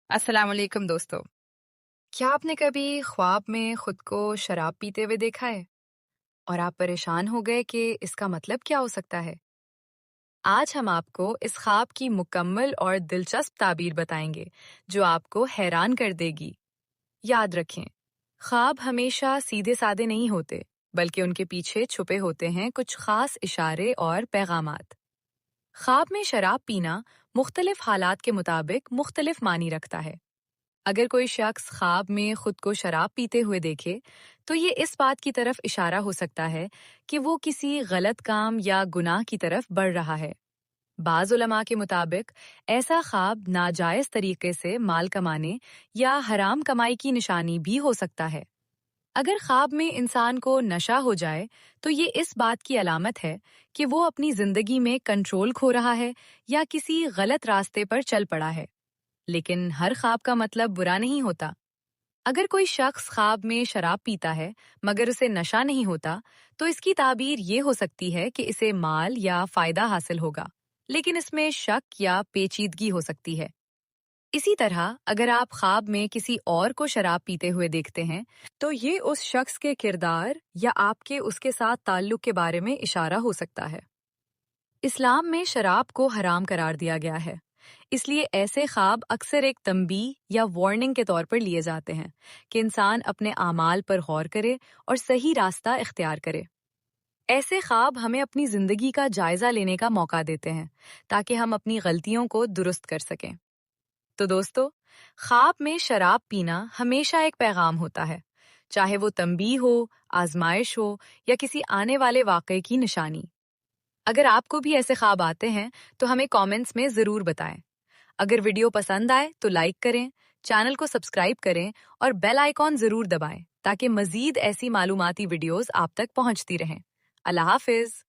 अस्सलाम वालेकुम दोस्तों। क्या आपने कभी ख्वाब में खुद को शराब पीते हुए देखा है और आप परेशान हो गए कि इसका मतलब क्या हो सकता है? आज हम आपको इस ख्वाब की मुकम्मल और दिलचस्प ताबीर बताएंगे जो आपको हैरान कर देगी। याद रखें, ख्वाब हमेशा सीधे साधे नहीं होते, बल्कि उनके पीछे छुपे होते हैं कुछ खास इशारे और पैगामात। ख्वाब में शराब पीना मुख्तलिफ हालात के मुताबिक मुख्तलिफ मानी रखता है। अगर कोई शख्स ख्वाब में खुद को शराब पीते हुए देखे, तो ये इस बात की तरफ इशारा हो सकता है कि वो किसी गलत काम या गुनाह की तरफ बढ़ रहा है। बाज़ उलमा के मुताबिक ऐसा ख्वाब नाजायज तरीके से माल कमाने या हराम कमाई की निशानी भी हो सकता है। अगर ख्वाब में इंसान को नशा हो जाए, तो ये इस बात की अलामत है कि वो अपनी जिंदगी में कंट्रोल खो रहा है या किसी गलत रास्ते पर चल पड़ा है। लेकिन हर ख्वाब का मतलब बुरा नहीं होता। अगर कोई शख्स ख्वाब में शराब पीता है मगर उसे नशा नहीं होता, तो इसकी ताबीर ये हो सकती है कि इसे माल या फायदा हासिल होगा, लेकिन इसमें शक या पेचीदगी हो सकती है। इसी तरह अगर आप ख्वाब में किसी और को शराब पीते हुए देखते हैं, तो ये उस शख्स के किरदार या आपके उसके साथ ताल्लुक के बारे में इशारा हो सकता है। इस्लाम में शराब को हराम करार दिया गया है, इसलिए ऐसे ख्वाब अक्सर एक तंबीह या वार्निंग के तौर पर लिए जाते हैं कि इंसान अपने आमाल पर गौर करे और सही रास्ता इख्तियार करे। ऐसे ख्वाब हमें अपनी जिंदगी का जायजा लेने का मौका देते हैं, ताकि हम अपनी गलतियों को दुरुस्त कर सकें। तो दोस्तों, ख्वाब में शराब पीना हमेशा एक पैगाम होता है, चाहे वो तंबीह हो, आजमाइश हो या किसी आने वाले वाक़े की निशानी। अगर आपको भी ऐसे ख्वाब आते हैं, तो हमें कमेंट्स में ज़रूर बताएं। अगर वीडियो पसंद आए तो लाइक करें, चैनल को सब्सक्राइब करें और बेल आइकॉन ज़रूर दबाएं ताकि मज़ीद ऐसी मालूमाती वीडियोस आप तक पहुंचती रहें। अल्लाह हाफ़िज़।